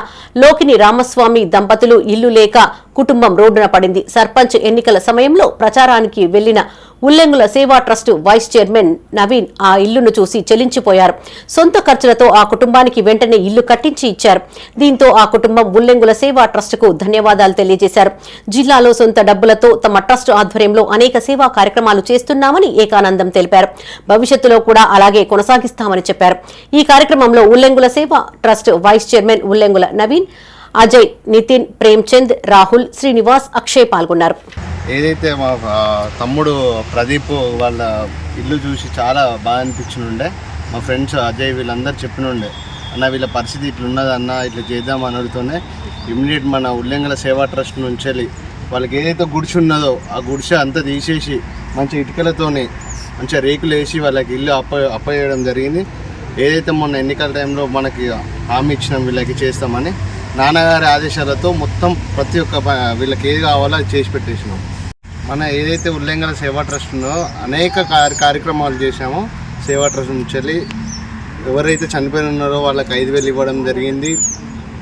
Speaker 1: లోకిని రామస్వామి దంపతులు ఇల్లు లేక కుటుంబం రోడ్డున పడింది. సర్పంచ్ ఎన్నికల సమయంలో ప్రచారానికి వెళ్లిన ఉల్లెంగుల Seva trust vice chairman Naveen ఆ ఇల్లును చూసి చెలించిపోయారు. సొంత ఖర్చులతో ఆ కుటుంబానికి వెంటనే ఇల్లు కట్టించి ఇచ్చారు. దీంతో ఆ కుటుంబం ఉల్లెంగుల సేవా ట్రస్ట్ కు ధన్యవాదాలు తెలియజేశారు. జిల్లాలో సొంత డబ్బులతో తమ ట్రస్ట్ ఆధ్వర్యంలో అనేక సేవా కార్యక్రమాలు చేస్తున్నామని ఏకానందం తెలిపారు. భవిష్యత్తులో కూడా అలాగే కొనసాగిస్తామని చెప్పారు. ఈ కార్యక్రమంలో Ullengula Seva trust vice chairman Ullengula Naveen, Ajay, Nitin, Premchand, Rahul, Srinivas, Akshay పాల్గొన్నారు.
Speaker 15: ఏదైతే మా తమ్ముడు ప్రదీప్ వాళ్ళ ఇల్లు చూసి చాలా బాగా అనిపించినుండే, మా ఫ్రెండ్స్ అజయ్ వీళ్ళందరూ చెప్పినుండే, అన్న వీళ్ళ పరిస్థితి ఇట్లున్నదన్న ఇట్లా చేద్దాం అనడుతోనే ఇమ్మీడియట్ మన ఉల్లెంగుల సేవా ట్రస్ట్ నుంచి వెళ్ళి వాళ్ళకి ఏదైతే గుడిసె ఉన్నదో ఆ గుడిసె అంతా తీసేసి మంచి ఇటుకలతోని మంచిగా రేకులు వేసి వాళ్ళకి ఇల్లు అప్పచేయడం జరిగింది. ఏదైతే మొన్న ఎన్నికల టైంలో మనకి హామీ ఇచ్చినాం వీళ్ళకి చేస్తామని, నాన్నగారి ఆదేశాలతో మొత్తం ప్రతి ఒక్క వీళ్ళకి ఏది కావాలో అది చేసి పెట్టేసినాం. మన ఏదైతే ఉల్లెంగుల సేవా ట్రస్ట్ ఉందో అనేక కార్యక్రమాలు చేశామో సేవా ట్రస్ట్ నుంచి వెళ్ళి ఎవరైతే చనిపోయి ఉన్నారో వాళ్ళకి 5,000 ఇవ్వడం జరిగింది,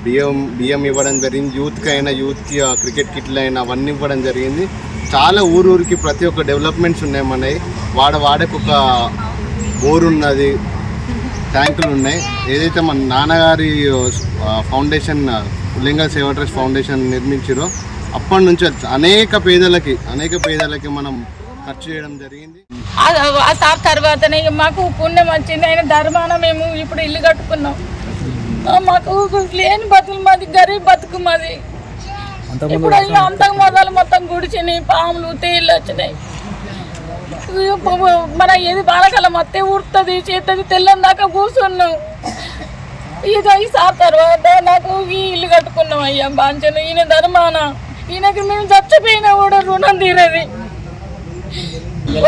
Speaker 15: బియ్యం ఇవ్వడం జరిగింది, యూత్కి అయినా యూత్కి క్రికెట్ కిట్లు అయినా అవన్నీ ఇవ్వడం జరిగింది. చాలా ఊరూరికి ప్రతి ఒక్క డెవలప్మెంట్స్ ఉన్నాయి. మనవి వాడకు ఒక బోర్ ఉన్నది, ట్యాంకులు ఉన్నాయి. ఏదైతే మన నాన్నగారి ఫౌండేషన్ ఉల్లెంగుల సేవా ట్రస్ట్ ఫౌండేషన్ నిర్మించారో అప్పటి నుంచి అనేక పేదలకి మనం ఖర్చు చేయడం జరిగింది.
Speaker 6: ఆ సార్ తర్వాతనే మాకు పుణ్యం వచ్చింది. ఆయన ధర్మాన మేము ఇప్పుడు ఇల్లు కట్టుకున్నాం. మాకు లేని బతుకు మాది, గరీబ్ బతుకు మాది. ఇప్పుడు అంతకు మొదలు మొత్తం గుడిచినాయి, పాములు తేళ్ళు వచ్చినాయి. మన ఏది బాలకాలం అత్తే ఉడుతుంది చేస్తుంది తెల్లని దాకా కూర్చున్నాం. ఈ సార్ తర్వాత నాకు ఈ ఇల్లు కట్టుకున్నాం. అయ్యా బాంచను ఈయన ధర్మాన, ఈయనకి మేము చచ్చిపోయినా కూడా రుణం తీరేది.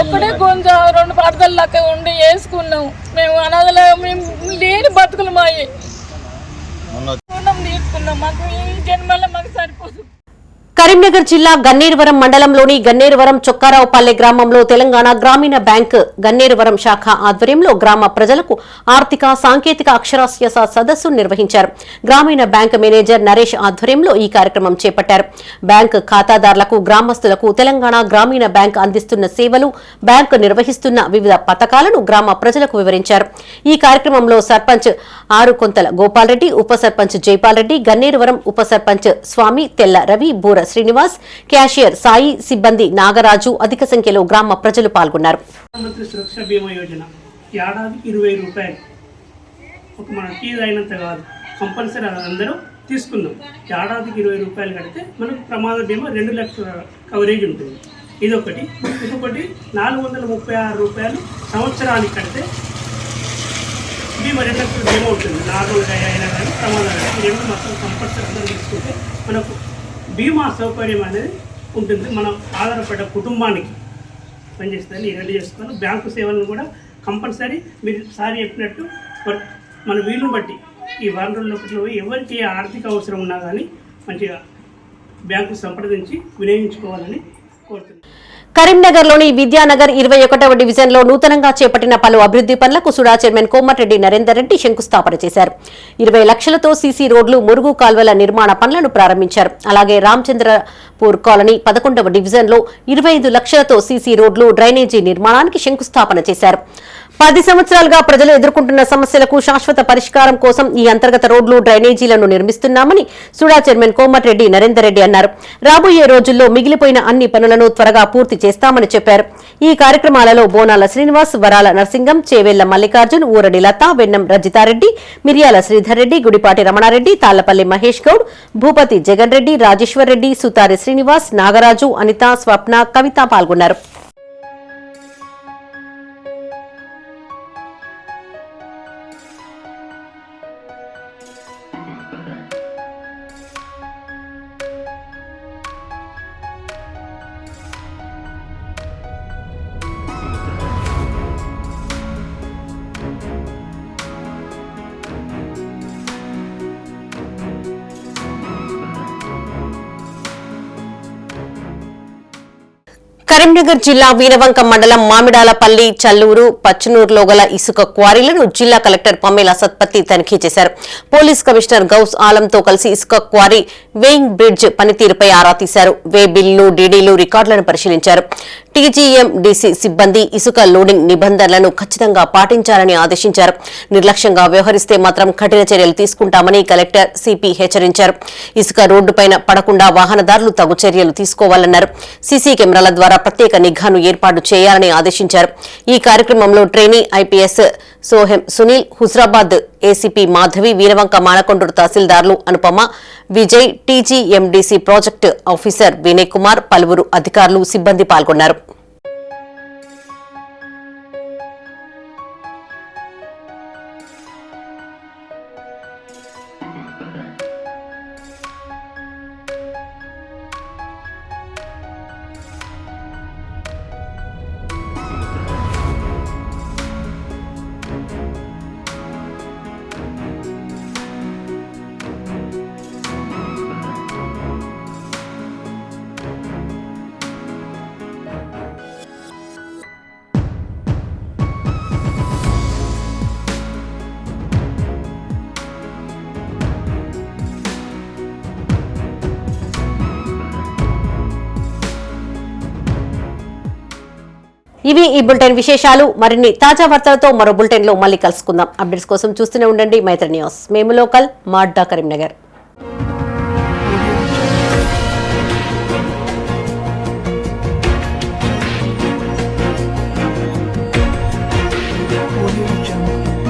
Speaker 6: ఒక్కడే కొంచెం 2 పడతలు లెక్క ఉండి వేసుకున్నాం. మేము అనాథల మేము లేని బతుకులు మాయి రుణం తీసుకున్నాం. మాకు ఈ జన్మలో మాకు సరిపోదు.
Speaker 1: కరీంనగర్ జిల్లా గన్నేరువరం మండలంలోని గన్నేరువరం చొక్కారావుపల్లె గ్రామంలో తెలంగాణ గ్రామీణ బ్యాంక్ గన్నేరువరం శాఖ ఆధ్వర్యంలో గ్రామ ప్రజలకు ఆర్థిక సాంకేతిక అక్షరాస్యత సదస్సు నిర్వహించారు. గ్రామీణ బ్యాంక్ మేనేజర్ నరేష్ ఆధ్వర్యంలో ఈ కార్యక్రమం చేపట్టారు. బ్యాంక్ ఖాతాదారులకు, గ్రామస్తులకు తెలంగాణ గ్రామీణ బ్యాంక్ అందిస్తున్న సేవలు, బ్యాంకు నిర్వహిస్తున్న వివిధ పథకాలను గ్రామ ప్రజలకు వివరించారు. ఈ కార్యక్రమంలో సర్పంచ్ ఆరుకొంతల గోపాల్రెడ్డి, ఉప సర్పంచ్ జైపాల్ రెడ్డి, గన్నేరువరం ఉప సర్పంచ్ స్వామి, తెల్ల రవి, బూర శ్రీనివాస్, క్యాషియర్ సాయి, సిబ్బంది నాగరాజు, అధిక సంఖ్యలో గ్రామ ప్రజలు పాల్గొన్నారు.
Speaker 16: ప్రధానమంత్రి సురక్ష బీమా యోజన ఏడాది 20 రూపాయలు, ఒక మన టీ అయినంత కాదు, కంపల్సరీ అందరూ తీసుకుందాం. ఏడాదికి 20 రూపాయలు కడితే మనకు ప్రమాద బీమా 2 లక్షల కవరేజ్ ఉంటుంది. ఇదొకటి. ఇంకొకటి 436 రూపాయలు సంవత్సరానికి కడితే బీమా 2 లక్షల బీమా ఉంటుంది. నార్మల్గా అయినా కానీ ప్రమాదం ఈ 2 మొత్తం కంపల్సరీ అందరూ తీసుకుంటే మనకు బీమా సౌకర్యం అనేది ఉంటుంది. మనం ఆధారపడ్డ కుటుంబానికి పనిచేస్తుంది. ఈ 2 చేసుకోవాలి. బ్యాంకు సేవలను కూడా కంపల్సరీ మీరు సారి చెప్పినట్టు మన వీలును బట్టి ఈ వనరుల్లో ఎవరికి ఆర్థిక అవసరం ఉన్నా కానీ మంచిగా బ్యాంకు సంప్రదించి వినియోగించుకోవాలని కోరుతున్నాను.
Speaker 1: కరీంనగర్లోని విద్యానగర్ 21వ డివిజన్లో నూతనంగా చేపట్టిన పలు అభివృద్ది పనులకు సుడా చైర్మన్ కోమటిరెడ్డి నరేందర్ రెడ్డి శంకుస్థాపన చేశారు. 20 లక్షలతో సీసీ రోడ్లు, మురుగు కాల్వల నిర్మాణ పనులను ప్రారంభించారు. అలాగే రామచంద్రపూర్ కాలనీ 11వ డివిజన్లో 25 లక్షలతో సీసీ రోడ్లు, డ్రైనేజీ నిర్మాణానికి శంకుస్థాపన చేశారు. 10 సంవత్సరాలుగా ప్రజలు ఎదుర్కొంటున్న సమస్యలకు శాశ్వత పరిష్కారం కోసం ఈ అంతర్గత రోడ్లు, డ్రైనేజీలను నిర్మిస్తున్నామని సుడా చైర్మన్ కోమటిరెడ్డి నరేందర్ రెడ్డి అన్నారు. రాబోయే రోజుల్లో మిగిలిపోయిన అన్ని పనులను త్వరగా పూర్తి చేస్తామని చెప్పారు. ఈ కార్యక్రమాలలో బోనాల శ్రీనివాస్, వరాల నర్సింగం, చేవెళ్ల మల్లికార్జున్, ఊరడి లత, వెన్నం రజితారెడ్డి, మిరియాల శ్రీధర్ రెడ్డి, గుడిపాటి రమణారెడ్డి, తాళ్లపల్లి మహేష్ గౌడ్, భూపతి జగన్ రెడ్డి, రాజేశ్వర్ రెడ్డి, సుతారి శ్రీనివాస్, నాగరాజు, అనిత, స్వప్న, కవిత పాల్గొన్నారు. కరీంనగర్ జిల్లా వీరవంక మండలం మామిడాలపల్లి, చల్లూరు, పచ్చనూరులో గల ఇసుక క్వారీలను జిల్లా కలెక్టర్ పమ్మేల సత్పతి తనిఖీ చేశారు. పోలీస్ కమిషనర్ గౌస్ ఆలంతో కలిసి ఇసుక క్వారీ, వేయింగ్ బ్రిడ్జ్ పనితీరుపై ఆరా తీశారు. వే బిల్లు, డీడీలు, రికార్డులను పరిశీలించారు. టీజీఎండీసీ సిబ్బంది ఇసుక లోడింగ్ నిబంధనలను ఖచ్చితంగా పాటించాలని ఆదేశించారు. నిర్లక్ష్యంగా వ్యవహరిస్తే మాత్రం కఠిన చర్యలు తీసుకుంటామని కలెక్టర్ సిపి హెచ్చరించారు. ఇసుక రోడ్డుపైన పడకుండా వాహనదారులు తగు చర్యలు తీసుకోవాలన్నారు. సీసీ కెమెరాల ద్వారా ప్రత్యేక నిఘాను ఏర్పాటు చేయాలని ఆదేశించారు. ఈ కార్యక్రమంలో trainee IPS Sohem Sunil, Huzurabad ACP Madhavi, Veeravanka Manakondur తహసీల్దార్లు Anupama, Vijay, TGMDC project officer Vinay Kumar, పలువురు అధికారులు, సిబ్బంది పాల్గొన్నారు. ఇవి ఈ బులెటిన్ విశేషాలు. మరిన్ని తాజా వార్తలతో మరో బులెటిన్ లో మళ్ళీ కలుసుకుందాం. అప్డేట్స్ కోసం చూస్తూనే ఉండండి మైత్రి న్యూస్. మేము లోకల్, మాడ్డా, కరీంనగర్.
Speaker 17: Audio Jungle.